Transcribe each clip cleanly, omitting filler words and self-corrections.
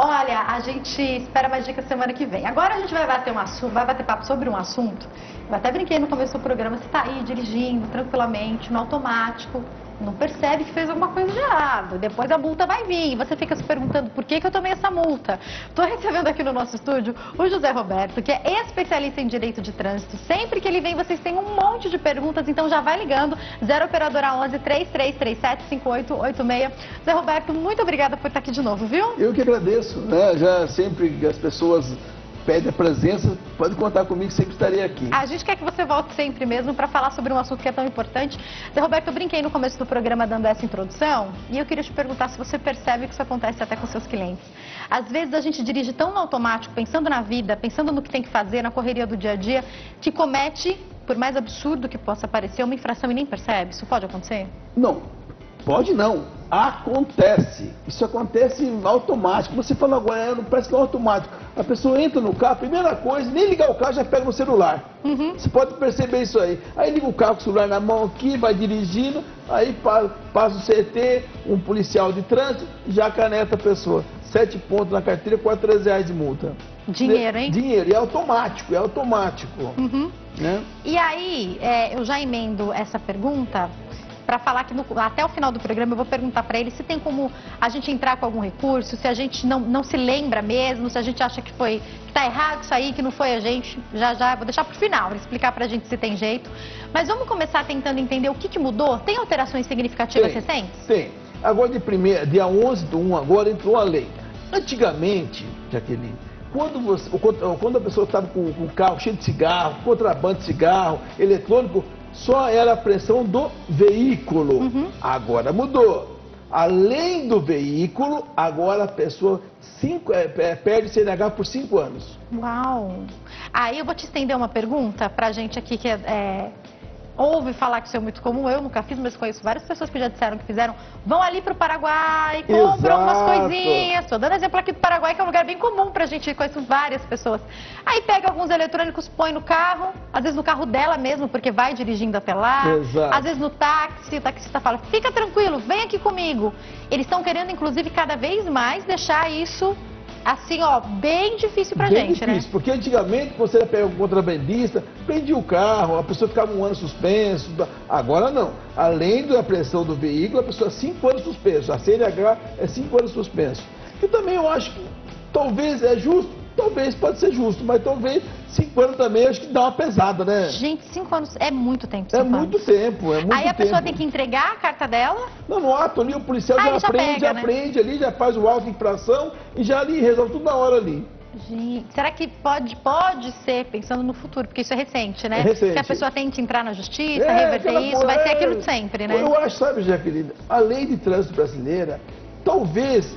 Olha, a gente espera mais dicas semana que vem. Agora a gente vai bater papo sobre um assunto. Eu até brinquei no começo do programa, você está aí dirigindo tranquilamente, no automático, não percebe que fez alguma coisa de errado. Depois a multa vai vir e você fica se perguntando por que eu tomei essa multa. Estou recebendo aqui no nosso estúdio o José Roberto, que é especialista em direito de trânsito. Sempre que ele vem, vocês têm um monte de perguntas, então já vai ligando. 0 operadora 11 3337 5886. José Roberto, muito obrigada por estar aqui de novo, viu? Eu que agradeço, né? Já sempre as pessoas pedem a presença, pode contar comigo, sempre estarei aqui. A gente quer que você volte sempre mesmo para falar sobre um assunto que é tão importante. Zé Roberto, eu brinquei no começo do programa dando essa introdução e eu queria te perguntar se você percebe que isso acontece até com seus clientes. Às vezes a gente dirige tão no automático, pensando na vida, pensando no que tem que fazer, na correria do dia a dia, que comete, por mais absurdo que possa parecer, uma infração e nem percebe. Isso pode acontecer? Não, pode não. Acontece. Isso acontece automático. Você falou agora, parece que é automático. A pessoa entra no carro, primeira coisa, nem ligar o carro, já pega no celular. Você pode perceber isso aí. Aí liga o carro com o celular na mão aqui, vai dirigindo, aí passa o CT, um policial de trânsito, já caneta a pessoa. 7 pontos na carteira, quase R$300 de multa. Dinheiro, hein? Dinheiro, e é automático, é automático. Né? E aí, eu já emendo essa pergunta para falar que até o final do programa eu vou perguntar para ele se tem como a gente entrar com algum recurso, se a gente não se lembra mesmo, se a gente acha que está errado isso aí, que não foi a gente. Já vou deixar para o final, ele explicar para a gente se tem jeito. Mas vamos começar tentando entender o que mudou? Tem alterações significativas recentes? Tem. Agora, dia 11 do 1, agora entrou a lei. Antigamente, Jaqueline, quando a pessoa estava com o carro cheio de cigarro, contrabando de cigarro, eletrônico, só era a pressão do veículo. Agora mudou. Além do veículo, agora a pessoa perde CNH por 5 anos. Uau! Aí eu vou te estender uma pergunta pra gente aqui que ouve falar que isso é muito comum, eu nunca fiz, mas conheço várias pessoas que já disseram que fizeram. Vão ali pro Paraguai, compram algumas coisinhas. Estou dando exemplo aqui do Paraguai, que é um lugar bem comum pra gente ir, conheço várias pessoas. Aí pega alguns eletrônicos, põe no carro, às vezes no carro dela mesmo, porque vai dirigindo até lá. Às vezes no táxi, o taxista fala, fica tranquilo, vem aqui comigo. Eles estão querendo, inclusive, cada vez mais deixar isso assim, ó, bem difícil pra gente, né? Porque antigamente você pega um contrabandista, prendia o carro, a pessoa ficava 1 ano suspenso. Agora não. Além da pressão do veículo, a pessoa 5 anos suspenso. A CNH é 5 anos suspenso. E também eu acho que talvez é justo, talvez pode ser justo, mas talvez 5 anos também acho que dá uma pesada, né? Gente, 5 anos é muito tempo. É muito tempo, é muito tempo. Aí a pessoa tem que entregar a carta dela? Não, no ato ali o policial já aprende ali, já faz o auto de infração e já ali resolve tudo na hora ali. Gente, será que pode ser, pensando no futuro, porque isso é recente, né? É recente. Que a pessoa tente entrar na justiça, reverter isso, vai ser aquilo de sempre, né? Eu acho, sabe, Jaqueline, a lei de trânsito brasileira, talvez,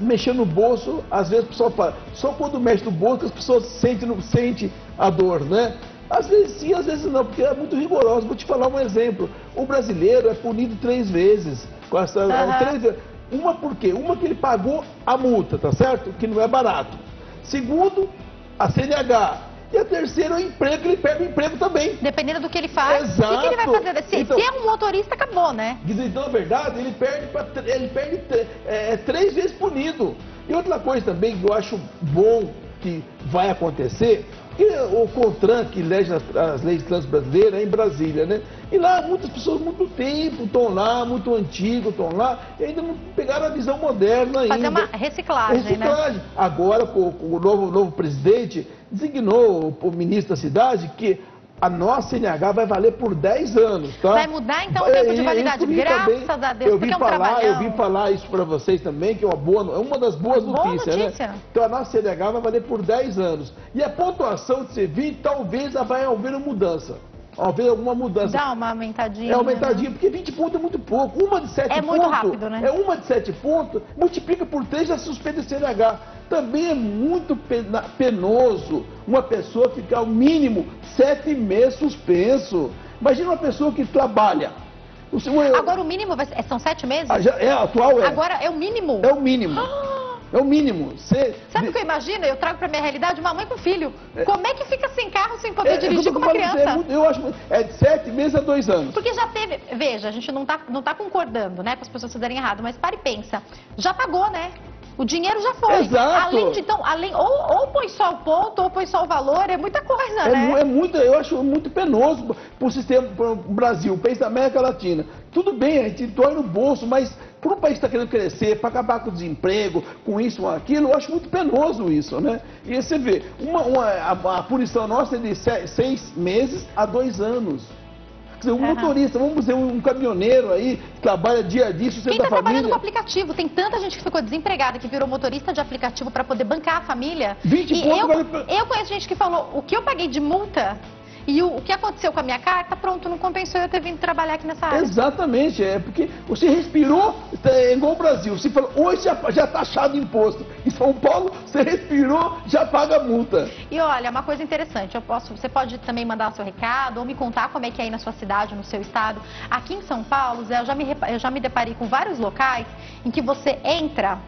mexer no bolso, às vezes o pessoal fala, só quando mexe no bolso que as pessoas sentem a dor, né? Às vezes sim, às vezes não, porque é muito rigoroso. Vou te falar um exemplo. O brasileiro é punido 3 vezes. Com essa, 3 vezes. Uma por quê? Uma que ele pagou a multa, tá certo? Que não é barato. Segundo, a CNH. E a terceira, o emprego, ele perde o emprego também. Dependendo do que ele faz, exato. O que ele vai fazer? Se é um motorista, acabou, né? Então, na verdade, ele perde 3 vezes punido. E outra coisa também que eu acho bom que vai acontecer, que o CONTRAN, que elege as leis de trânsito brasileiras, é em Brasília, né? E lá muitas pessoas muito tempo estão lá, muito antigos estão lá, e ainda não pegaram a visão moderna ainda. Fazer uma reciclagem, né? Agora, o novo presidente designou o ministro da cidade que a nossa CNH vai valer por 10 anos, tá? Vai mudar então o tempo de validade, graças a Deus, porque é um trabalhão. Eu vim falar isso para vocês também, que é uma das boas notícias, né? Então a nossa CNH vai valer por 10 anos. E a pontuação de C20 talvez vai haver uma mudança. Haver alguma mudança. Dá uma aumentadinha. É aumentadinha, porque 20 pontos é muito pouco. Uma de 7 pontos. É muito rápido, né? Uma de 7 pontos, multiplica por 3 já suspende a CNH. Também é muito penoso uma pessoa ficar ao mínimo 7 meses suspenso. Imagina uma pessoa que trabalha. Agora o mínimo são 7 meses? Atual é. Agora é o mínimo? É o mínimo. É o mínimo. Sabe o que eu imagino? Eu trago pra minha realidade uma mãe com filho. Como é que fica sem carro, sem poder dirigir com uma criança? Eu acho de 7 meses a 2 anos. Porque já teve... Veja, a gente não tá concordando, né, com as pessoas fazerem errado, mas para e pensa. Já pagou, né? O dinheiro já foi. Exato. Além de, então, ou põe só o ponto, ou põe só o valor, é muita coisa, né? Eu acho muito penoso para o sistema, para o Brasil, o país da América Latina. Tudo bem, a gente dói no bolso, mas para um país que está querendo crescer, para acabar com o desemprego, com isso, com aquilo, eu acho muito penoso isso, né? E você vê, a punição nossa é de 6 meses a 2 anos. Quer dizer, um motorista, vamos dizer, um caminhoneiro aí, que trabalha dia a dia, sustenta a família. Quem está trabalhando com aplicativo? Tem tanta gente que ficou desempregada, que virou motorista de aplicativo para poder bancar a família. 20 e pouco eu conheço gente que falou, o que eu paguei de multa e o que aconteceu com a minha carta, pronto, não compensou eu ter vindo trabalhar aqui nessa área. Exatamente, porque você respirou, é igual o Brasil, você falou, hoje já está taxado imposto. Em São Paulo, você respirou, já paga multa. E olha, uma coisa interessante, você pode também mandar o seu recado ou me contar como é que é aí na sua cidade, no seu estado. Aqui em São Paulo, eu já me deparei com vários locais em que você entra.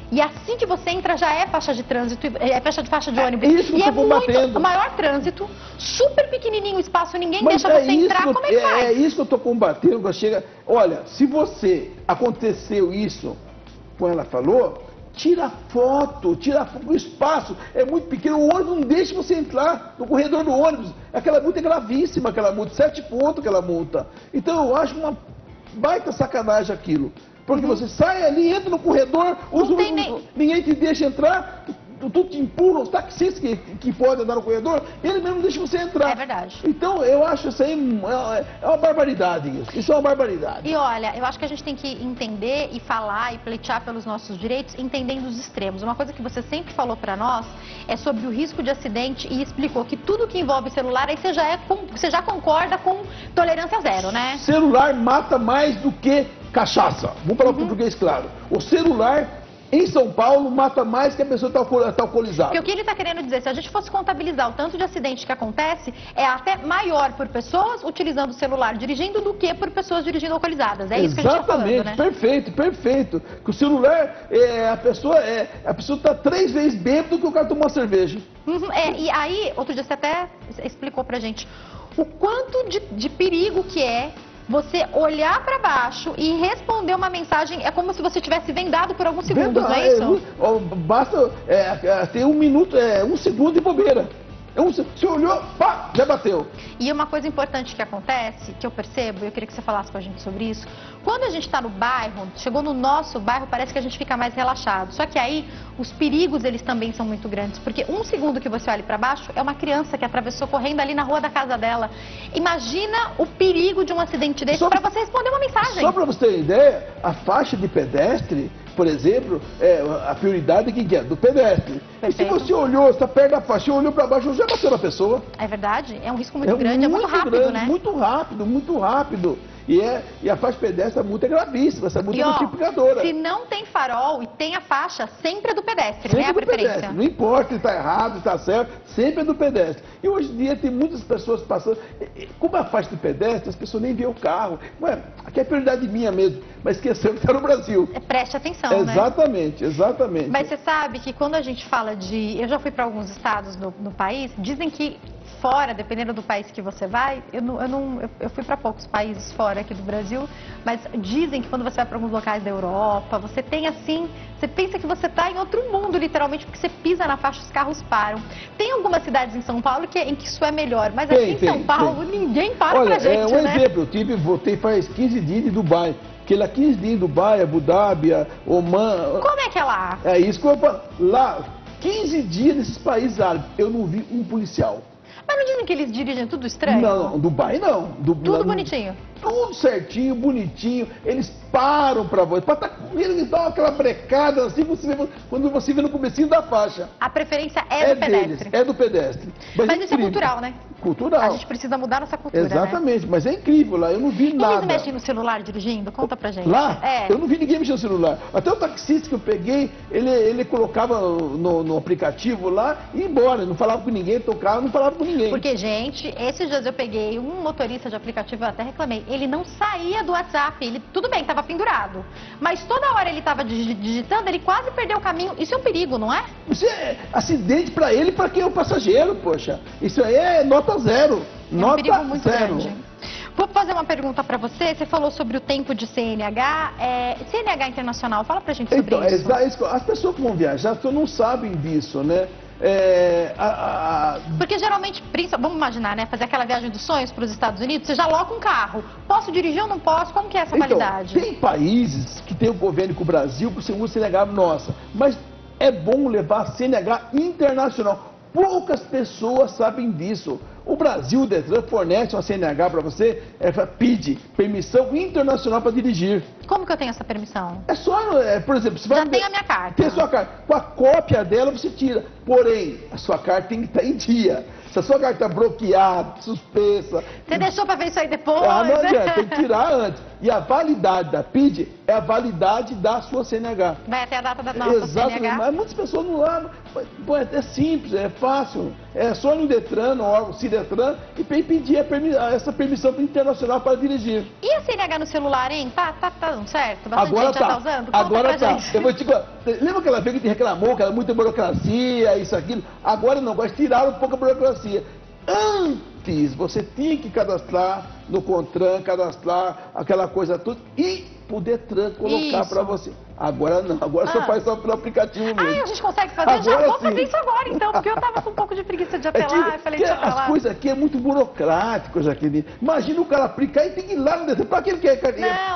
E assim que você entra, já é faixa de trânsito, é faixa de ônibus. Isso que e eu tô combatendo. Maior trânsito, super pequenininho o espaço, ninguém deixa você entrar, como é que faz? É isso que eu estou combatendo. Olha, se aconteceu isso, como ela falou, tira foto, o espaço é muito pequeno, o ônibus não deixa você entrar no corredor do ônibus. Aquela multa é gravíssima, aquela multa, 7 pontos aquela multa. Então eu acho uma baita sacanagem aquilo. Porque você sai ali, entra no corredor, ninguém te deixa entrar, tu te empurra, os taxistas que podem andar no corredor, ele mesmo não deixa você entrar. É verdade. Então, eu acho isso aí é uma barbaridade isso. Isso é uma barbaridade. E olha, eu acho que a gente tem que entender e falar e pleitear pelos nossos direitos, entendendo os extremos. Uma coisa que você sempre falou pra nós é sobre o risco de acidente e explicou que tudo que envolve celular, aí você já concorda com tolerância zero, né? Celular mata mais do que cachaça. Vamos falar português claro. O celular, em São Paulo, mata mais que a pessoa está alcoolizada. Porque o que ele está querendo dizer, se a gente fosse contabilizar o tanto de acidente que acontece, é até maior por pessoas utilizando o celular dirigindo do que por pessoas dirigindo alcoolizadas. É isso que a gente está falando, né? Perfeito. Que o celular, a pessoa está 3 vezes bêbado do que o cara tomou uma cerveja. E aí, outro dia você até explicou pra gente o quanto de perigo que é você olhar para baixo e responder uma mensagem, é como se você tivesse vendado por alguns segundos, não é isso? Basta ter 1 minuto, 1 segundo de bobeira. Você olhou, pá, já bateu. E uma coisa importante que acontece, que eu percebo, eu queria que você falasse com a gente sobre isso, quando a gente está no bairro, chegou no nosso bairro, parece que a gente fica mais relaxado. Só que aí, os perigos, eles também são muito grandes, porque 1 segundo que você olha para baixo, é uma criança que atravessou correndo ali na rua da casa dela. Imagina o perigo de um acidente desse para você responder uma mensagem. Só para você ter ideia, a faixa de pedestre, por exemplo, a prioridade que é do pedestre. Perfeito. E se você olhou, você está perto da faixa, olhou para baixo, já bateu na pessoa. É verdade, é um risco muito grande, é muito rápido, grande, né? Muito rápido. E a faixa pedestre, a multa é gravíssima, essa multa é multiplicadora. Se não tem farol e tem a faixa, sempre é do pedestre, sempre né? A preferência. Pedestre. Não importa se está errado, se está certo, sempre é do pedestre. E hoje em dia tem muitas pessoas passando. Como a faixa de pedestre, as pessoas nem veem o carro. Ué, aqui é prioridade minha mesmo, mas esqueceu que está no Brasil. Preste atenção, né? Exatamente. Mas você sabe que quando a gente fala de... Eu já fui para alguns estados no país, dizem que fora, dependendo do país que você vai, eu fui para poucos países fora aqui do Brasil, mas dizem que quando você vai para alguns locais da Europa, você tem assim, você pensa que você está em outro mundo, literalmente, porque você pisa na faixa, os carros param. Tem algumas cidades em São Paulo em que isso é melhor, mas aqui em São Paulo ninguém para pra gente, né? Exemplo, eu voltei faz 15 dias de Dubai. Porque lá 15 dias em Dubai, Abu Dhabi, Oman... Como é que é lá? É isso que eu falo. Lá, 15 dias nesses países árabes, eu não vi um policial. Mas não dizem que eles dirigem tudo estranho? Não, Dubai não. Tudo bonitinho? Tudo certinho, bonitinho. Eles param pra você. Eles dão aquela brecada assim, quando você vê no comecinho da faixa. A preferência é do pedestre? É do pedestre. Mas isso é cultural, né? Cultural. A gente precisa mudar nossa cultura, exatamente, né? Mas é incrível lá, eu não vi nada. Eles mexem no celular dirigindo? Conta pra gente. Lá? Eu não vi ninguém mexer no celular. Até o taxista que eu peguei, ele colocava no aplicativo lá e ia embora. Não falava com ninguém, tocava, não falava com ninguém. Porque, gente, esses dias eu peguei um motorista de aplicativo, eu até reclamei, ele não saía do WhatsApp, tudo bem, estava pendurado, mas toda hora ele estava digitando, ele quase perdeu o caminho. Isso é um perigo, não é? Isso é acidente para ele e para quem é o passageiro, poxa. Isso aí é nota zero. É um perigo muito grande. Vou fazer uma pergunta para você. Você falou sobre o tempo de CNH. CNH internacional, fala pra gente sobre isso. As pessoas que vão viajar, as pessoas não sabem disso, né? Porque geralmente, vamos imaginar, né? Fazer aquela viagem dos sonhos para os Estados Unidos, você já aloca um carro. Posso dirigir ou não posso? Como que é essa validade? Tem países que tem um convênio com o Brasil que você usa CNH nossa, mas é bom levar CNH internacional. Poucas pessoas sabem disso. O Brasil, o Detran, fornece uma CNH para você, pede permissão internacional para dirigir. Como que eu tenho essa permissão? É só, por exemplo, você já tem a minha carta. Tem a sua carta. Com a cópia dela você tira. Porém, a sua carta tem que estar em dia. Se a sua carta está bloqueada, suspensa... Você deixou para ver isso aí depois? Não adianta, tem que tirar antes. E a validade da PID é a validade da sua CNH. Vai até a data da nossa CNH? Mas muitas pessoas não lavam. É simples, é fácil. É só no Detran, no órgão Cidetran, e pedir essa permissão internacional para dirigir. E a CNH no celular, hein? Tá dando certo? Bastante agora gente já tá usando? Agora tá. Eu vou te falar. Lembra aquela vez que te reclamou que era muita burocracia, isso, aquilo? Agora não, agora tiraram um pouco a burocracia. Antes, você tinha que cadastrar no CONTRAN, cadastrar aquela coisa toda e o Detran colocar para você. Agora não, agora só faz só pelo aplicativo mesmo. A gente consegue fazer? Agora já vou fazer isso agora então, porque eu tava com um pouco de preguiça de apelar, eu falei, deixa eu falar. As coisas aqui é muito burocrático, Jaqueline. Imagina o cara aplicar e tem que ir lá no Detran, para que ele quer?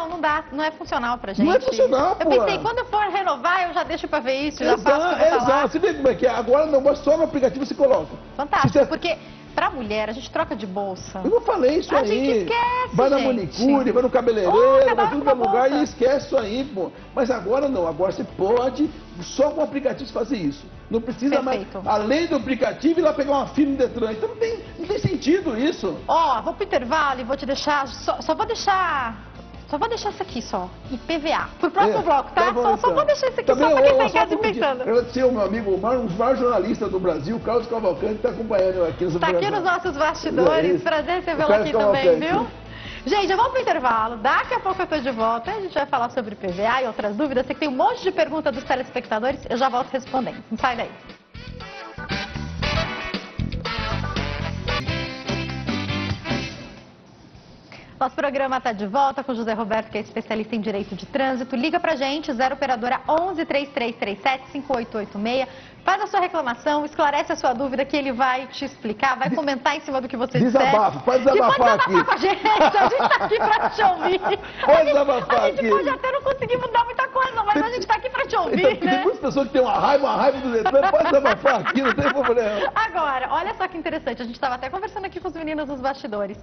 Não dá, não é funcional pra gente. Não é funcional, pô. Eu pensei, quando eu for renovar, eu já deixo pra ver isso, já faço. Exato, você vê como é que é? Agora não, só no aplicativo você coloca. Fantástico, porque... Pra mulher, a gente troca de bolsa. Eu não falei isso aí. A gente esquece, vai na manicure, vai no cabeleireiro, vai tudo no lugar e esquece isso aí, pô. Mas agora não, agora você pode, só com o aplicativo fazer isso. Não precisa mais, além do aplicativo, ir lá pegar uma fila no Detran. Então não tem sentido isso. Vou pro intervalo e vou te deixar, só vou deixar isso aqui só, IPVA. Pro próximo bloco, tá? Bom, só vou deixar isso aqui também, só pra quem tá em casa pensando. Agradecer ao meu amigo, um dos maiores jornalistas do Brasil, Carlos Cavalcante, que está acompanhando eu aqui. Está aqui nos nossos bastidores, prazer recebê-lo aqui também, viu? Gente, eu vou pro intervalo, daqui a pouco eu tô de volta, a gente vai falar sobre IPVA e outras dúvidas. Sei que tem um monte de perguntas dos telespectadores, eu já volto respondendo. Não sai daí. Nosso programa está de volta com o José Roberto, que é especialista em direito de trânsito. Liga pra gente, 0 operadora 11 3337 5886. Faz a sua reclamação, esclarece a sua dúvida que ele vai te explicar, vai comentar em cima do que você disser. Pode desabafar aqui. Com a gente está aqui para te ouvir. Pode desabafar aqui. A gente pode até não conseguir mudar muita coisa, mas a gente está aqui para te ouvir, então, né? Tem muitas pessoas que têm uma raiva do Detran, pode desabafar aqui, não tem problema. Agora, olha só que interessante, a gente estava até conversando aqui com os meninos nos bastidores.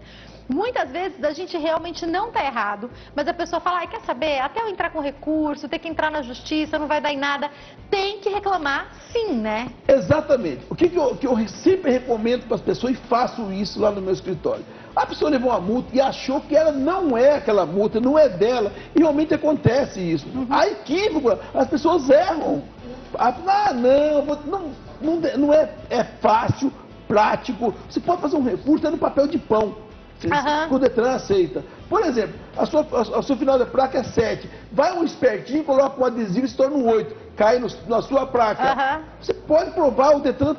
Muitas vezes a gente realmente não está errado, mas a pessoa fala, quer saber, até eu entrar com recurso, ter que entrar na justiça, não vai dar em nada. Tem que reclamar, sim, né? Exatamente. O que eu sempre recomendo para as pessoas e faço isso lá no meu escritório. A pessoa levou uma multa e achou que ela não é aquela multa, não é dela. E realmente acontece isso. Há equívoco, as pessoas erram. Não é fácil, prático. Você pode fazer um recurso no papel de pão. O Detran aceita. Por exemplo, a sua final da placa é 7. Vai um espertinho, coloca um adesivo e se torna um 8. Cai na sua placa. Você pode provar, o Detran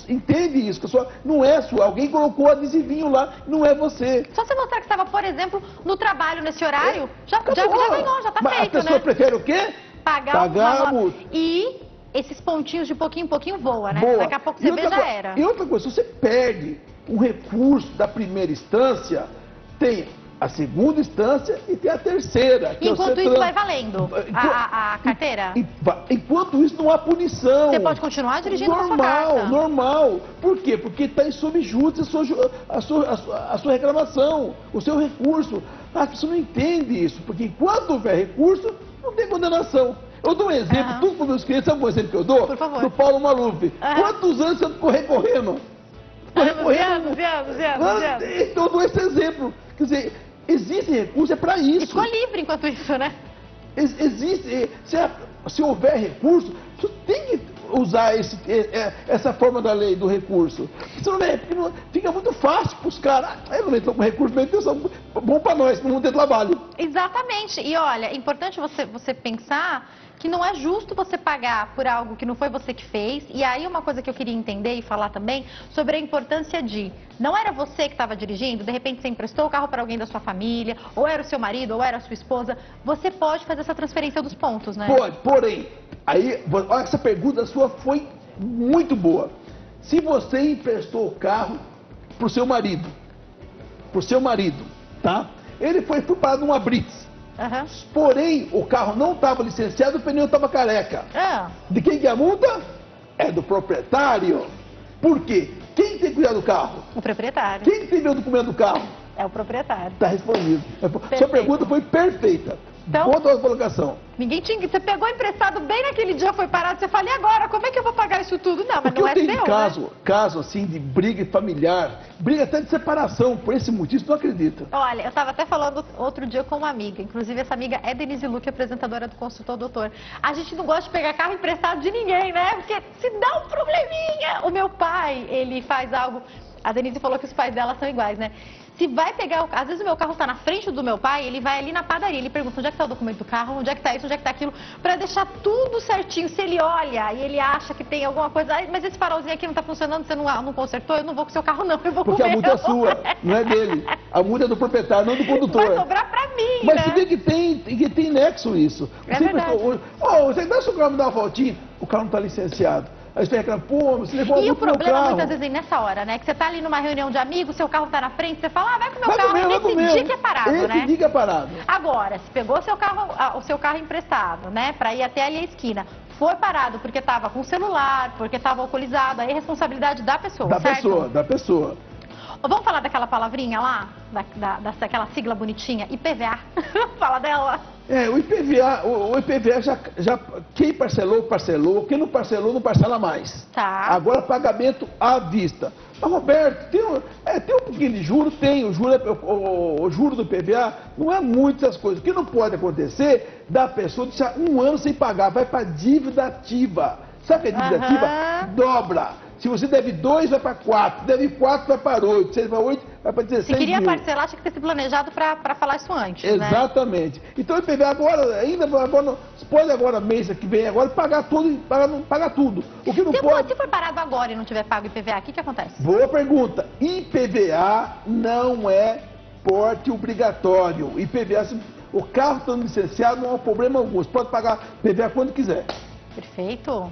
entende isso, que não é sua. Alguém colocou o adesivinho lá, não é você. Só você mostrar que estava, por exemplo, no trabalho nesse horário, já ganhou, já está feito, né? A pessoa prefere o quê? Pagar a multa. E esses pontinhos de pouquinho em pouquinho voa, né? Daqui a pouco você vê, já era. E outra coisa, se você perde um recurso da primeira instância, tem a segunda instância e tem a terceira. Enquanto isso vai valendo a carteira? Enquanto isso não há punição. Você pode continuar dirigindo com a sua carta. Normal. Por quê? Porque está em subjúdice a sua reclamação, o seu recurso. As pessoas não entendem isso, porque enquanto houver recurso, não tem condenação. Eu dou um exemplo, tudo para os meus clientes, sabe um exemplo que eu dou? Por favor. Do Paulo Maluf. Quantos anos você ficou recorrendo? Anos. Então eu dou esse exemplo. Quer dizer, existe recurso, é para isso. Ficou livre enquanto isso, né? Existe, se houver recurso, você tem que usar essa forma da lei do recurso. Senão fica muito fácil para os caras. Eu não estou com recurso, mas bom para nós, não ter trabalho. Exatamente. E olha, é importante você pensar que não é justo você pagar por algo que não foi você que fez. E aí uma coisa que eu queria entender e falar também sobre a importância de... Não era você que estava dirigindo, de repente você emprestou o carro para alguém da sua família, ou era o seu marido, ou era a sua esposa. Você pode fazer essa transferência dos pontos, né? Pode, porém, aí, olha, essa pergunta sua foi muito boa. Se você emprestou o carro pro seu marido, tá? Ele foi parado numa blitz. Uhum. Porém, o carro não estava licenciado, o pneu estava careca. De quem que é a multa? É do proprietário. Por quê? Quem tem que cuidar do carro? O proprietário. Quem tem que ver o documento do carro? É o proprietário. Está respondido. Perfeito. Sua pergunta foi perfeita. Então, outra colocação. Ninguém tinha. Você pegou emprestado bem naquele dia, foi parado, você fala, e agora? Como é que eu vou pagar isso tudo? Não, mas Porque não é eu tenho seu, né? caso assim de briga familiar, briga até de separação, por esse motivo, você não acredita. Olha, eu estava até falando outro dia com uma amiga, inclusive essa amiga é Denise Luque, apresentadora do Consultor Doutor. A gente não gosta de pegar carro emprestado de ninguém, né? Porque se dá um probleminha. O meu pai, ele faz algo... A Denise falou que os pais dela são iguais, né? Se vai pegar, às vezes o meu carro está na frente do meu pai, ele vai ali na padaria, ele pergunta onde é que está o documento do carro, onde é que está isso, onde é que está aquilo, para deixar tudo certinho. Se ele olha e ele acha que tem alguma coisa, mas esse farolzinho aqui não está funcionando, você não consertou, eu não vou com o seu carro não, eu vou com o meu. Porque a multa é sua, não é dele. A multa é do proprietário, não do condutor. Vai sobrar para mim, mas né? Mas você vê que tem nexo isso. É verdade. Você dá seu carro me dá uma voltinha, o carro não está licenciado. Aí você reclama, pô, você levou a multa no meu carro. E o problema muitas vezes é nessa hora, né? Que você tá ali numa reunião de amigos, seu carro tá na frente, você fala, vai com o meu carro, nesse dia que é parado, né? Esse dia que é parado. Agora, se pegou o seu carro emprestado, né? Pra ir até ali a esquina, foi parado porque tava com celular, porque tava alcoolizado, aí é responsabilidade da pessoa, certo? Da pessoa. Vamos falar daquela palavrinha lá, daquela sigla bonitinha, IPVA. Fala dela. O IPVA já quem parcelou, quem não parcelou, não parcela mais. Tá. Agora pagamento à vista. Mas, Roberto, tem um pouquinho de juro? Tem. O juro do IPVA não é muito essas coisas. O que não pode acontecer da pessoa deixar um ano sem pagar, vai para dívida ativa. Sabe o que é dívida ativa? Dobra. Se você deve 2, vai para 4. Deve 4, vai para 8. 6 vai para 8, vai para 16 Se queria mil. parcelar, tinha que ter se planejado para falar isso antes, Exatamente. Né? Então o IPVA agora, você pode agora, mês que vem, agora pagar tudo. O que não pode... Se for parado agora e não tiver pago IPVA, o que acontece? Boa pergunta. IPVA não é porte obrigatório. IPVA, o carro estando licenciado não é um problema algum. Você pode pagar IPVA quando quiser. Perfeito.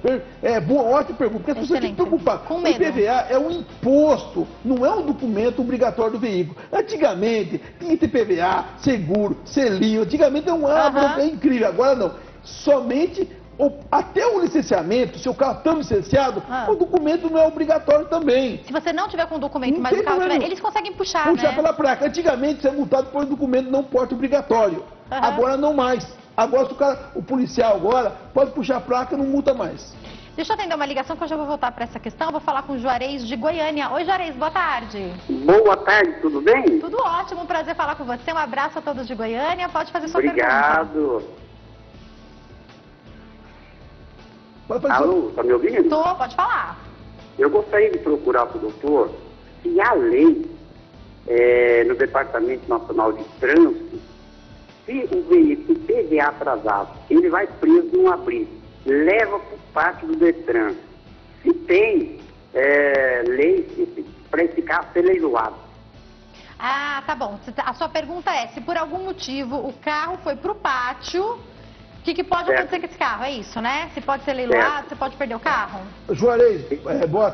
Ótima pergunta, porque as pessoas têm que preocupar. O IPVA é um imposto, não é um documento obrigatório do veículo. Antigamente, tinha que ter IPVA, seguro, selinho, antigamente é incrível, agora não. Somente, até o licenciamento, se o carro está licenciado, o documento não é obrigatório também. Se você não tiver com o documento, mas o carro tiver, eles conseguem puxar, Puxar pela placa. Antigamente, você é multado por um documento não porte obrigatório. Agora não mais. Agora, o policial agora pode puxar a placa e não multa mais. Deixa eu atender uma ligação que eu já vou voltar para essa questão. Eu vou falar com o Juarez de Goiânia. Oi, Juarez, boa tarde. Boa tarde, tudo bem? Tudo ótimo, um prazer falar com você. Um abraço a todos de Goiânia. Pode fazer sua pergunta. Obrigado. Alô, tá me ouvindo? Tô, pode falar. Eu gostaria de procurar para o doutor se a lei no Departamento Nacional de Trânsito, se o veículo IPVA atrasado, ele vai preso num abrigo, leva para o pátio do Detran. Se tem lei para esse carro ser leiloado. Ah, tá bom. A sua pergunta é, se por algum motivo o carro foi para o pátio, o que pode acontecer com esse carro? É isso, né? Se pode ser leiloado, você pode perder o carro? Juarez, boa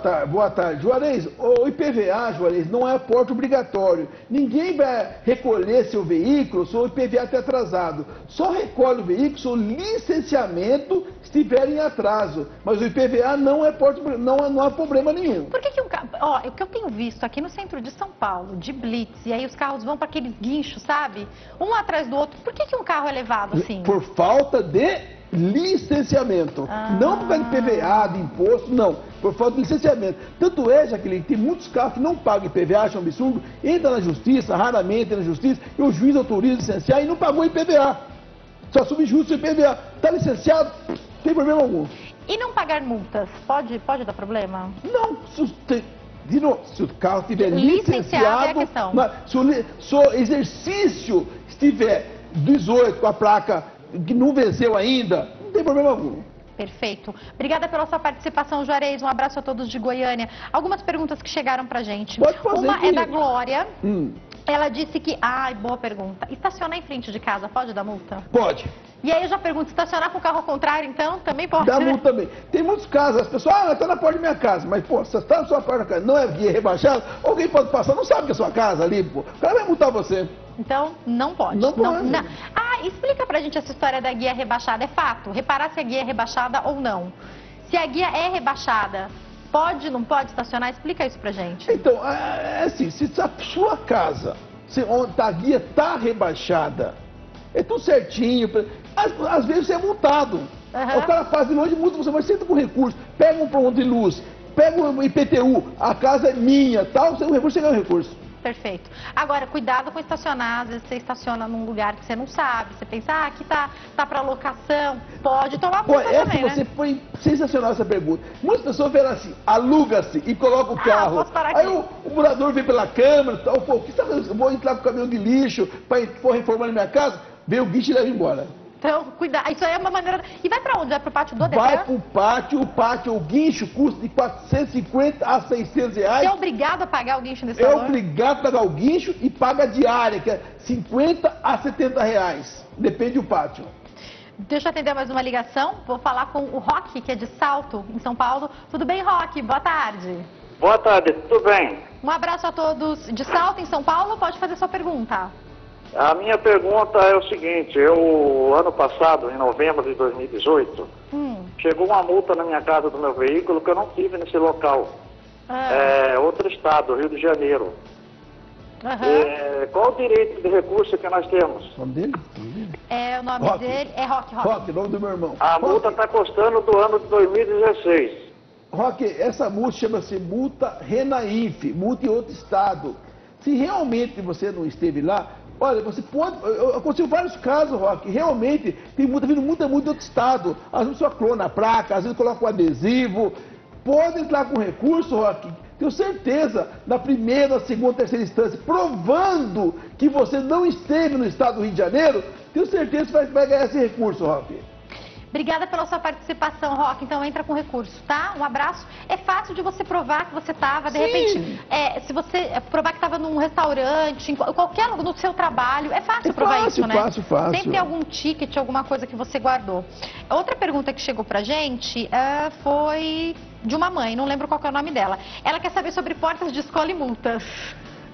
tarde. Juarez, o IPVA, Juarez, não é porte obrigatório. Ninguém vai recolher seu veículo se o IPVA estiver atrasado. Só recolhe o veículo se o licenciamento estiver em atraso. Mas o IPVA não é porte, não há problema nenhum. Por que um carro... o que eu tenho visto aqui no centro de São Paulo, de blitz, e aí os carros vão para aqueles guinchos, sabe? Um atrás do outro. Por que um carro é levado assim? Por falta de licenciamento. Não por causa de IPVA, de imposto, não. Por falta de licenciamento. Tanto é, Jaqueline, que tem muitos carros que não pagam IPVA, acham absurdo, entra na justiça, raramente entra na justiça, e o juiz autoriza a licenciar e não pagou IPVA. Só subjusta o IPVA. Está licenciado, não tem problema algum. E não pagar multas, pode dar problema? Não, se o carro estiver licenciado, é a questão. Se o exercício estiver 18 com a placa que não venceu ainda, tem problema algum. Perfeito. Obrigada pela sua participação, Juarez. Um abraço a todos de Goiânia. Algumas perguntas que chegaram pra gente. Pode fazer. Uma é da Glória. Ela disse que... boa pergunta. Estacionar em frente de casa pode dar multa? Pode. E aí eu já pergunto, estacionar com o carro ao contrário, então, também pode? Dá multa também. Tem muitos casos, as pessoas, ela está na porta da minha casa, mas, pô, você está na sua porta da casa, não é guia rebaixado, alguém pode passar, não sabe que é a sua casa ali, pô, o cara vai multar você. Então, não pode. Não pode. Explica pra gente essa história da guia rebaixada. É fato, reparar se a guia é rebaixada ou não. Se a guia é rebaixada, pode, não pode estacionar? Explica isso pra gente. Então, é assim, se a sua casa, onde a guia está rebaixada, é tudo certinho, às vezes você é multado. O cara faz de longe, multa você, mas senta com recurso, pega um ponto de luz, pega um IPTU, a casa é minha, tal, você tem um recurso, você ganha um recurso. Perfeito. Agora, cuidado com estacionar. Às vezes você estaciona num lugar que você não sabe. Você pensa, aqui tá para locação. Pode tomar multa também, né? Foi sensacional essa pergunta. Muitas pessoas veem assim, aluga-se e coloca o carro. Posso parar aqui. Aí o morador vem pela câmera, tal, pô, o que você tá fazendo? Eu vou entrar com o caminhão de lixo para reformar na minha casa, vem o guincho e leva embora. Então, cuidado. Isso aí é uma maneira... E vai pra onde? Vai pro pátio do Detran? Vai pro pátio, o guincho custa de 450 a 600 reais. Você é obrigado a pagar o guincho nesse valor? valor? É obrigado a pagar o guincho e paga a diária, que é 50 a 70 reais. Depende do pátio. Deixa eu atender mais uma ligação. Vou falar com o Roque, que é de Salto, em São Paulo. Tudo bem, Roque? Boa tarde. Boa tarde, tudo bem? Um abraço a todos de Salto, em São Paulo. Pode fazer sua pergunta. A minha pergunta é o seguinte, ano passado, em novembro de 2018, chegou uma multa na minha casa do meu veículo que eu não tive nesse local. É outro estado, Rio de Janeiro. Qual o direito de recurso que nós temos? O nome dele? O nome dele é Roque. Roque, nome do meu irmão. A multa está custando do ano de 2016. Roque, essa multa chama-se multa Renainf, multa em outro estado. Se realmente você não esteve lá, olha, você pode... Aconteceu vários casos, Roque, realmente tem multa vindo muita multa de outro estado. Às vezes só clona a placa, às vezes coloca um adesivo. Pode entrar com recurso, Roque, tenho certeza, na primeira, segunda, terceira instância, provando que você não esteve no estado do Rio de Janeiro, tenho certeza que vai ganhar esse recurso, Roque. Obrigada pela sua participação, Roque. Então entra com recurso, tá? Um abraço. É fácil de você provar que você estava, de repente, se você provar que estava num restaurante, em qualquer lugar, no seu trabalho, é fácil provar isso, né? Fácil. Sempre tem algum ticket, alguma coisa que você guardou. Outra pergunta que chegou pra gente foi de uma mãe, não lembro qual que é o nome dela. Ela quer saber sobre portas de escola e multas.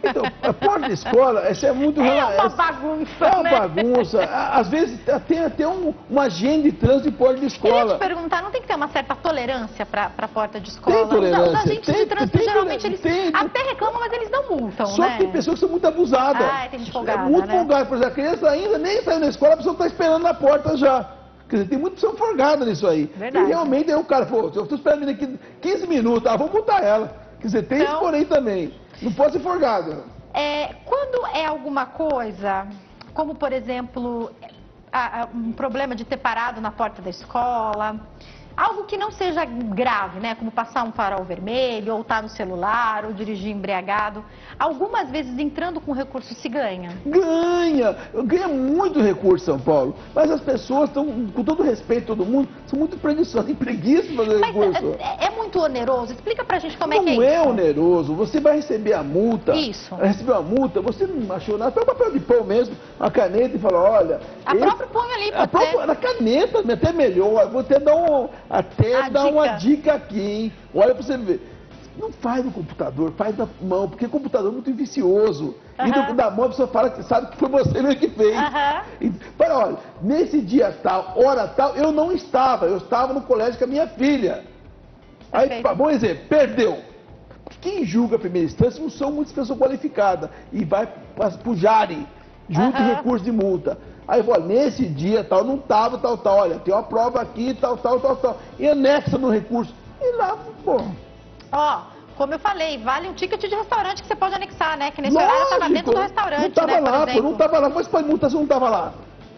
Então, a porta de escola, essa é muito... É uma bagunça, É uma bagunça. Às vezes tem até uma agenda de trânsito de porta de escola. Eu ia te perguntar, não tem que ter uma certa tolerância para porta de escola? Tem tolerância. Os agentes de trânsito, geralmente, eles até reclamam, mas eles não multam, Só que tem pessoas que são muito abusadas. Tem gente folgada, muito folgada. Por exemplo, a criança ainda nem saiu da escola, a pessoa está esperando na porta já. Quer dizer, tem muita pessoa folgada nisso aí. Verdade. E realmente aí o cara, pô, eu estou esperando aqui 15 minutos, vou multar ela. Quer dizer, tem isso porém também. Não pode ser folgada. Quando é alguma coisa, como por exemplo, um problema de ter parado na porta da escola, algo que não seja grave, né? Como passar um farol vermelho, ou estar no celular, ou dirigir embriagado. Algumas vezes, entrando com recurso, se ganha. Ganha muito recurso, São Paulo. Mas as pessoas estão, com todo respeito a todo mundo, são muito preguiçosas, tem preguiça de fazer recurso. É muito oneroso? Explica pra gente como é que é isso. Não é oneroso, você vai receber a multa. Isso. Vai receber uma multa, você não achou nada, pega o papel de pão mesmo, a caneta e fala, olha... próprio punho ali, pode ser. Na caneta, até melhor, vou até dar uma dica aqui, hein? Olha pra você ver. Não faz no computador, faz na mão, porque o computador é muito vicioso. E da mão a pessoa fala que sabe que foi você mesmo que fez. E, olha, nesse dia tal, hora tal, eu não estava. Eu estava no colégio com a minha filha. Aí, bom exemplo, perdeu. Quem julga a primeira instância não são muitas pessoas qualificadas. E vai pro jari, junto com recurso de multa. Aí, olha, nesse dia tal, não estava, tal, olha, tem uma prova aqui, tal. E anexa no recurso. E lá, pô... Como eu falei, vale um ticket de restaurante que você pode anexar, né? Que nesse horário estava dentro do restaurante, não tava lá, pô, não estava lá. Mas pode multar se não estava lá.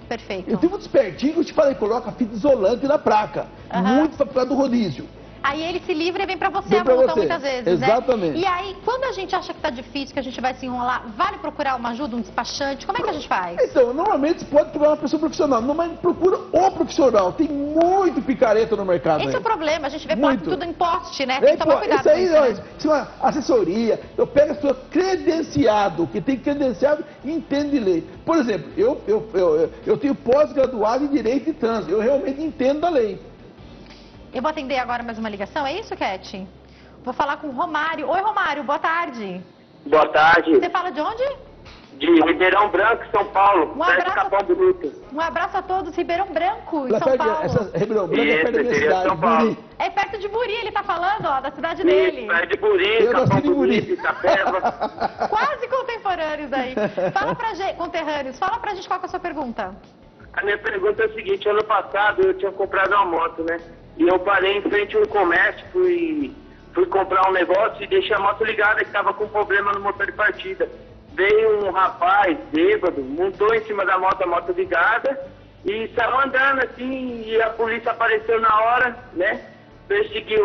Perfeito. Eu tive um despertinho que eu te falei, coloca fita isolante na placa. Muito para do rodízio. Aí ele se livra e vem pra você Vem a pra multa você. muitas vezes, Exatamente. né? E aí, quando a gente acha que tá difícil, que a gente vai se enrolar, vale procurar uma ajuda, um despachante? Como é que a gente faz? Então, normalmente você pode procurar uma pessoa profissional, mas procura o profissional. Tem muito picareta no mercado. Esse aí. é o problema, a gente vê Muito. tudo em poste, né? Tem que tomar cuidado isso aí, com isso, né? isso é uma assessoria. Eu pego as pessoas credenciado, que tem credenciado e entende de lei. Por exemplo, eu tenho pós-graduado em Direito de Trânsito. Eu realmente entendo da lei. Eu vou atender agora mais uma ligação, é isso, Cat? Vou falar com o Romário. Oi, Romário, boa tarde. Boa tarde. Você fala de onde? De Ribeirão Branco, São Paulo. Perto de Capão Bonito. Um abraço a todos, Ribeirão Branco, em Lá São perto, Paulo. Ribeirão Branco é perto da minha cidade, São Paulo. Buri. É perto de Buri, ele tá falando, ó, da cidade dele. Perto de Buri, Eu nasci Capão em Buri. Bonito, Itapeva. Quase contemporâneos aí. Fala pra gente, conterrâneos, fala pra gente qual que é a sua pergunta. A minha pergunta é a seguinte, ano passado eu tinha comprado uma moto, né? E eu parei em frente a um comércio, fui comprar um negócio e deixei a moto ligada que tava com problema no motor de partida. Veio um rapaz bêbado, montou em cima da moto, a moto ligada, e saiu andando assim, e a polícia apareceu na hora, né? Perseguiu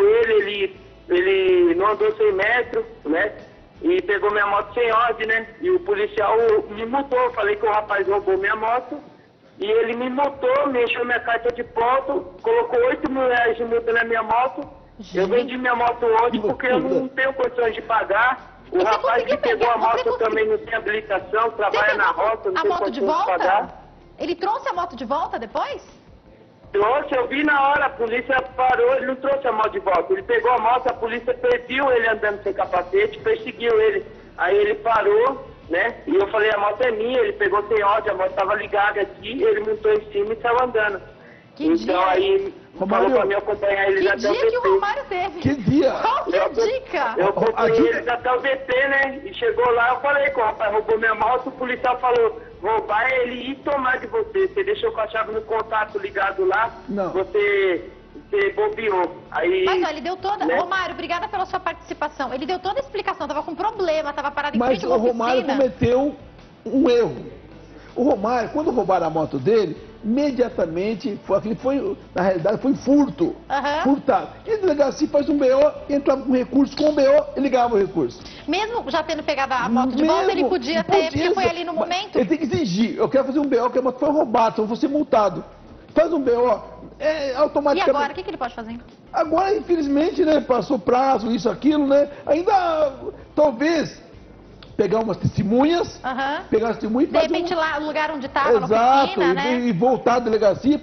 ele não andou 100 metros, né? E pegou minha moto sem ordem, né? E o policial me multou, falei que o rapaz roubou minha moto, e ele me multou, me encheu minha carta de ponto, colocou R$8.000 de multa na minha moto. Eu vendi minha moto ontem porque eu não tenho condições de pagar. O rapaz que pegou a moto também não tem habilitação, trabalha na rota, não tem condições de pagar. Ele trouxe a moto de volta depois? Trouxe, eu vi na hora, a polícia parou, ele não trouxe a moto de volta. Ele pegou a moto, a polícia perdeu ele andando sem capacete, perseguiu ele. Aí ele parou, né? E eu falei, a moto é minha, ele pegou sem ordem, a moto estava ligada aqui, ele montou em cima e saiu andando. Então aí falou pra mim acompanhar eles até o Que dia que o DP. Romário teve? Que dia? Qual que é a dica? Eu acompanhei eles até o DP, né? E chegou lá, eu falei que o rapaz roubou minha moto, o policial falou, roubar é ele ir tomar de você. Você deixou com a chave no contato ligado lá, Não. você bobeou. Aí, Mas ó, ele deu toda... né? Romário, obrigada pela sua participação. Ele deu toda a explicação, tava com problema, tava parado em Mas frente a o uma Romário oficina. cometeu um erro. O Romário, quando roubaram a moto dele, imediatamente, na realidade, foi furto. Aham. Furtado. E a delegacia faz um BO, entrava com recurso, com o BO, e ligava o recurso. Mesmo já tendo pegado a moto de volta, ele podia ter, porque foi ali no Mas momento. Ele tem que exigir. Eu quero fazer um BO, que a moto foi roubada, então eu vou ser multado. Faz um BO, E automaticamente. agora, o que ele pode fazer? Agora, infelizmente, né, passou prazo, isso, aquilo, né? Ainda, talvez, pegar umas testemunhas, pegar as testemunhas e De fazer repente lá, no lugar onde estava, na Exato, oficina, né? e voltar à delegacia,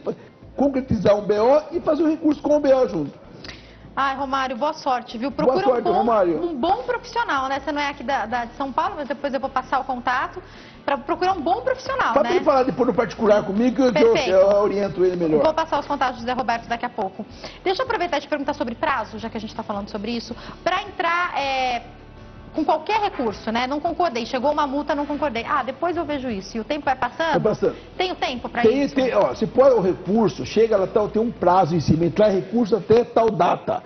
concretizar um BO e fazer um recurso com o BO junto. Ai, Romário, boa sorte, viu? Procura Boa sorte, Romário. um bom profissional, né? Você não é aqui de São Paulo, mas depois eu vou passar o contato para procurar um bom profissional, Pode né? ele falar depois no particular comigo, que eu oriento ele melhor. Vou passar os contatos do Zé Roberto daqui a pouco. Deixa eu aproveitar e te perguntar sobre prazo, já que a gente está falando sobre isso, para entrar com qualquer recurso, né? Não concordei, chegou uma multa, não concordei. Ah, depois eu vejo isso. E o tempo vai passando? Vai passando. Tem o tempo para isso? Se pode o recurso, chega lá, tem um prazo em cima, entrar recurso até tal data.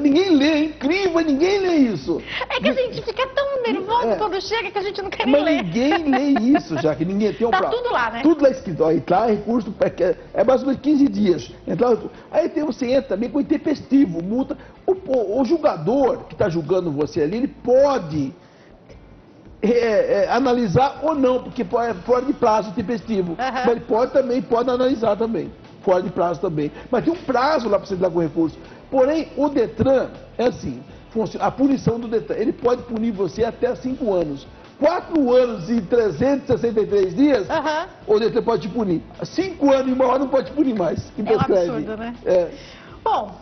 Ninguém lê, é incrível, ninguém lê isso. É que a gente fica tão nervoso quando chega que a gente não quer nem Mas ler. ninguém lê isso, já que ninguém tem um prazo. Tá tudo lá, né? Tudo lá escrito. Ó, entrar recurso, é mais ou menos 15 dias. Aí você entra também com intempestivo, multa. O julgador que está julgando você ali, ele pode analisar ou não, porque é fora de prazo intempestivo. Mas ele pode analisar também, fora de prazo também. Mas tem um prazo lá para você dar com recurso. Porém, o Detran é assim, a punição do Detran, ele pode punir você até 5 anos. 4 anos e 363 dias, o Detran pode te punir. 5 anos e 1 hora não pode te punir mais. É um absurdo, né? Bom,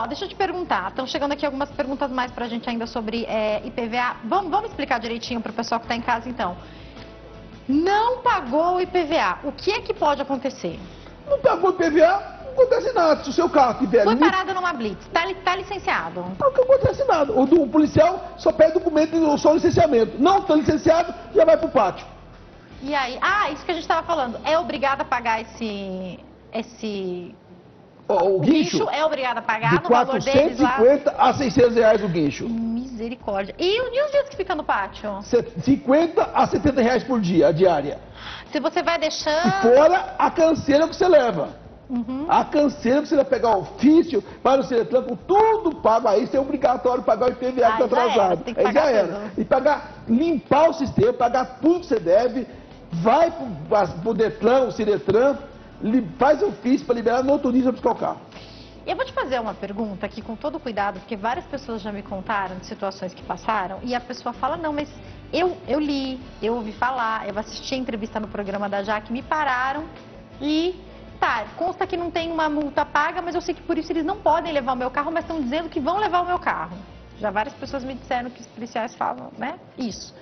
deixa eu te perguntar, estão chegando aqui algumas perguntas mais pra gente ainda sobre IPVA. Vamos explicar direitinho pro pessoal que tá em casa, então. Não pagou o IPVA, o que é que pode acontecer? Não pagou o IPVA, não acontece nada. Se o seu carro tiver... Foi parado numa blitz, tá licenciado? Não acontece nada. O policial só pede documento e só licenciamento. Não está licenciado, já vai pro pátio. E aí? isso que a gente tava falando, é obrigado a pagar esse... O guincho é obrigado a pagar de no valor deles lá? 450 a 600 reais o guincho. Misericórdia. E os dias que fica no pátio? 50 a 70 reais por dia, a diária. Se você vai deixando... E fora a canseira que você leva. A canseira, você vai pegar o ofício para o Ciretran, com tudo pago, aí você é obrigatório pagar o IPVA que está atrasado. Aí já era. E pagar, limpar o sistema, pagar tudo que você deve, vai para o Detran, o Ciretran, faz o ofício para liberar, no outro dia você vai buscar o carro. Eu vou te fazer uma pergunta aqui com todo cuidado, porque várias pessoas já me contaram de situações que passaram e a pessoa fala, não, mas eu li, eu ouvi falar, eu assisti a entrevista no programa da Jaque, me pararam e, tá, consta que não tem uma multa paga, mas eu sei que por isso eles não podem levar o meu carro, mas estão dizendo que vão levar o meu carro. Já várias pessoas me disseram que os policiais falam, né, isso.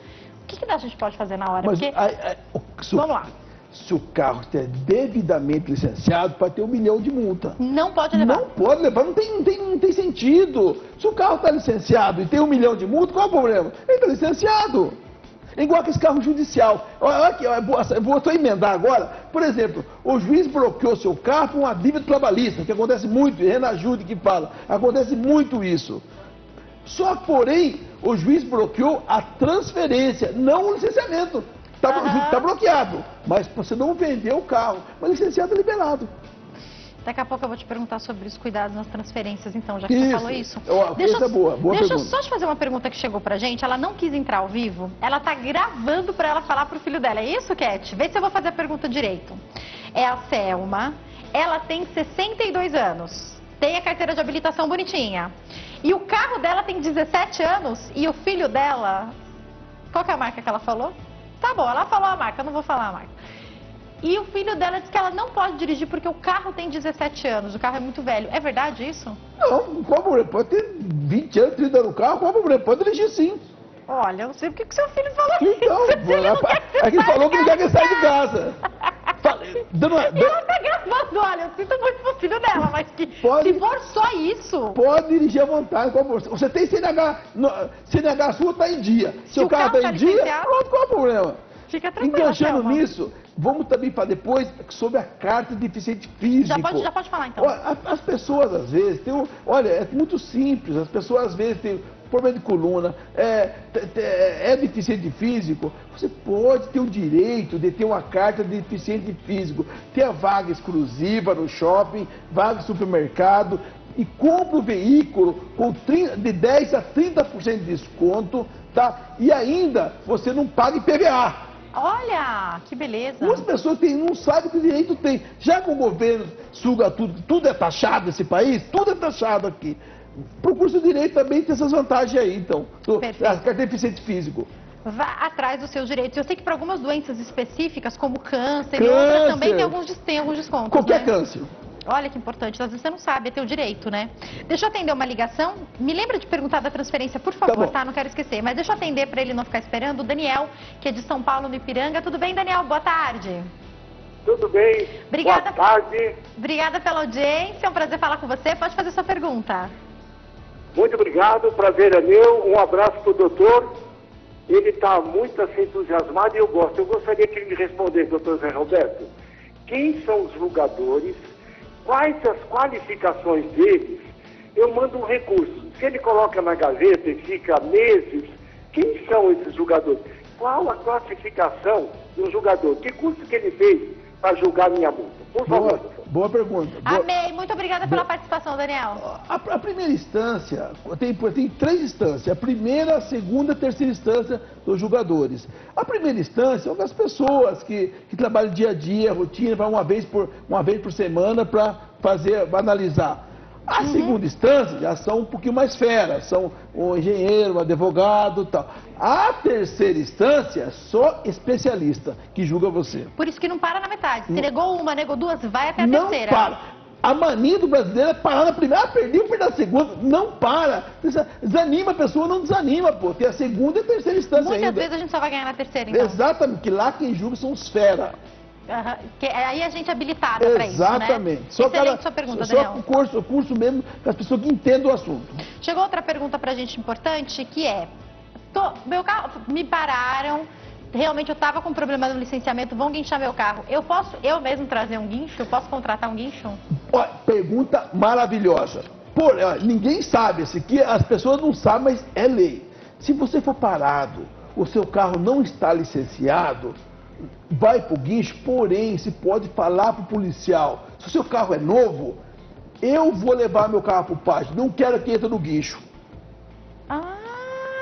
O que a gente pode fazer na hora? Mas, porque... Vamos lá. Se o carro estiver devidamente licenciado, pode ter 1 milhão de multa. Não pode levar? Não pode levar, não tem sentido. Se o carro está licenciado e tem 1 milhão de multa, qual é o problema? Ele está licenciado. É igual que esse carro judicial. Olha aqui, eu vou só emendar agora. Por exemplo, o juiz bloqueou seu carro por uma dívida trabalhista, que acontece muito, Renajude que fala, acontece muito isso. Só, porém, o juiz bloqueou a transferência, não o licenciamento. Está bloqueado, mas você não vendeu o carro, mas licenciado é liberado. Daqui a pouco eu vou te perguntar sobre os cuidados nas transferências, então, já que você falou isso. Essa é boa deixa eu pergunta. só te fazer uma pergunta que chegou pra gente. Ela não quis entrar ao vivo, ela tá gravando pra ela falar pro filho dela. É isso, Cat? Vê se eu vou fazer a pergunta direito. É a Selma, ela tem 62 anos, tem a carteira de habilitação bonitinha. E o carro dela tem 17 anos e o filho dela... Qual que é a marca que ela falou? Tá bom, ela falou a marca, eu não vou falar a marca. E o filho dela disse que ela não pode dirigir porque o carro tem 17 anos, o carro é muito velho. É verdade isso? Não, qual problema? Pode ter 20 anos, 30 anos no carro, qual problema? Pode dirigir sim. Olha, eu não sei porque que seu filho falou então, isso. Ele falou que não quer que saia de casa. Ela tá gravando, olha, eu sinto muito pro filho dela, mas que se for só isso... Pode dirigir à vontade, você tem CNH, CNH sua está em dia. Seu carro está em dia, pronto, qual é o problema? Fica tranquilo. Enganchando nisso, vamos também falar depois sobre a carta de deficiente físico. Já pode falar então. As pessoas às vezes têm olha, é muito simples, as pessoas às vezes têm problema de coluna, é deficiente físico, você pode ter o direito de ter uma carta de deficiente físico, ter a vaga exclusiva no shopping, vaga no supermercado, e compra o veículo com de 10% a 30% de desconto, tá? E ainda você não paga IPVA. Olha, que beleza. Muitas pessoas não sabem que direito tem. Já que o governo suga tudo é taxado nesse país, tudo é taxado aqui. Procure o direito também tem essas vantagens aí, então. A deficiente físico. Vá atrás dos seus direitos. Eu sei que para algumas doenças específicas, como câncer e outras, também tem alguns descontos. Qualquer câncer. Olha que importante, às vezes você não sabe, é teu direito, né? Deixa eu atender uma ligação. Me lembra de perguntar da transferência, por favor, tá? Não quero esquecer. Mas deixa eu atender para ele não ficar esperando. O Daniel, que é de São Paulo, no Ipiranga. Tudo bem, Daniel? Boa tarde. Tudo bem. Obrigada, boa tarde. Obrigada pela audiência, é um prazer falar com você. Pode fazer sua pergunta. Muito obrigado, o prazer é meu. Um abraço para o doutor. Ele está muito assim, entusiasmado e eu gosto. Eu gostaria que ele me respondesse, doutor Zé Roberto. Quem são os julgadores? Quais as qualificações deles? Eu mando um recurso. Se ele coloca na gaveta e fica meses, quem são esses julgadores? Qual a classificação do julgador? Que curso que ele fez para julgar minha multa? Por favor. Boa pergunta. Amei. Muito obrigada pela participação, Daniel. A primeira instância, tem 3 instâncias. A primeira, a segunda e a terceira instância dos julgadores. A primeira instância são as pessoas que trabalham dia a dia, rotina, vai uma vez por semana para analisar. A segunda instância já são um pouquinho mais feras, são um engenheiro, um advogado e tal. A terceira instância, só especialista que julga você. Por isso que não para na metade. Se negou uma, negou duas, vai até a terceira. Não para. A mania do brasileiro é parar na primeira, perdeu na segunda, não para. Desanima a pessoa, não desanima, pô. Tem a segunda e a terceira instância ainda. Muitas vezes a gente só vai ganhar na terceira, então. Exatamente, que lá quem julga são os fera. Aí a gente é habilitada para isso, né? Exatamente. Excelente sua pergunta, Daniel. Só o curso mesmo, para as pessoas que entendem o assunto. Chegou outra pergunta para a gente importante, que é... Meu carro, me pararam, realmente eu estava com problema no licenciamento, vão guinchar meu carro. Eu posso eu mesmo trazer um guincho? Eu posso contratar um guincho? Pergunta maravilhosa. Ninguém sabe, as pessoas não sabem, mas é lei. Se você for parado, o seu carro não está licenciado, vai pro guincho, porém, se pode falar pro policial, se o seu carro é novo, eu vou levar meu carro pro pátio, não quero que entre no guincho.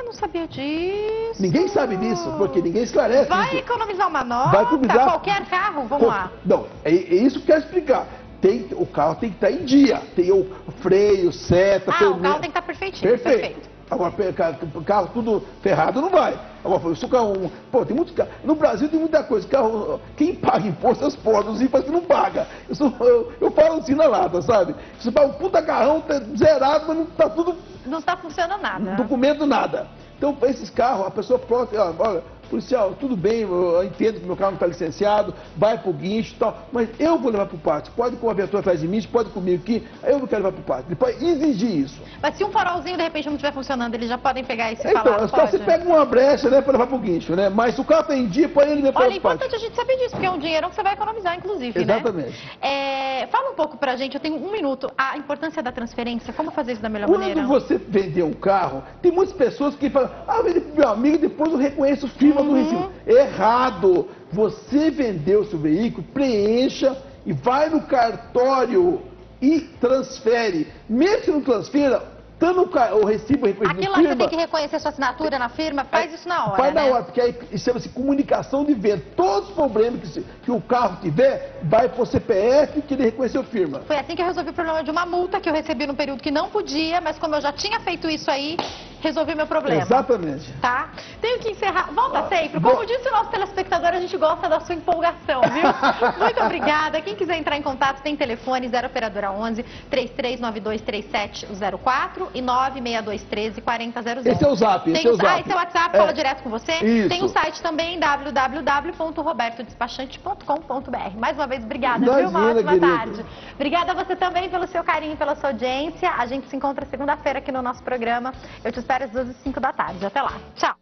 Não sabia disso. Ninguém sabe disso, porque ninguém esclarece. Vai economizar uma nota, vai economizar qualquer carro, vamos lá. Não, é isso que eu quero explicar. O carro tem que estar em dia, tem o freio, seta, o carro tem que estar perfeitinho. Perfeito. Agora, carro tudo ferrado não vai. Agora, se o carro... Pô, tem muitos carros... No Brasil tem muita coisa. Carro, quem paga imposto é os pobres, os ricos que não paga. Eu falo assim na lata, sabe? Você paga um puta carrão, tá zerado, mas não tá tudo... Não está funcionando nada. Documento nada. Então, para esses carros, a pessoa pronta, olha, policial, tudo bem, eu entendo que meu carro não está licenciado, vai pro guincho e tal, mas eu vou levar pro pátio. Pode com a viatura atrás de mim, pode comigo aqui, eu não quero levar pro pátio. Ele pode exigir isso. Mas se um farolzinho de repente não estiver funcionando, eles já podem pegar esse então, falar, pode? Você pega uma brecha, né, para levar pro guincho, né? Mas se o carro tá em dia, pode ele levar pro pátio. Olha, é importante a gente saber disso, porque é um dinheirão que você vai economizar, inclusive, Exatamente. né? Fala um pouco pra gente, eu tenho 1 minuto, a importância da transferência, como fazer isso da melhor maneira? Quando você vender um carro, tem muitas pessoas que falam, vende pro meu amigo e depois eu reconheço firma do recibo. Errado! Você vendeu o seu veículo, preencha e vai no cartório e transfere. Mesmo que não transfira, estando o recibo reconhecido aquilo lá firma, você tem que reconhecer sua assinatura na firma, faz isso na hora, faz na né? hora, porque aí chama-se comunicação de venda. Todos os problemas que o carro tiver, vai pro CPF que ele reconheceu firma. Foi assim que eu resolvi o problema de uma multa que eu recebi num período que não podia, mas como eu já tinha feito isso aí, resolvi meu problema. Exatamente. Tá? Tenho que encerrar. Volta sempre. Como disse o nosso telespectador, a gente gosta da sua empolgação, viu? Muito obrigada. Quem quiser entrar em contato, tem telefone 0 operadora 11 33923704 e 962134000. Esse é o zap, esse é o WhatsApp, fala direto com você. Isso. Tem o site também, www.robertodespachante.com.br. Mais uma vez, obrigada, viu? Uma ótima tarde. Obrigada a você também pelo seu carinho, pela sua audiência. A gente se encontra segunda-feira aqui no nosso programa. Eu te espero às 12h05 da tarde. Até lá. Tchau.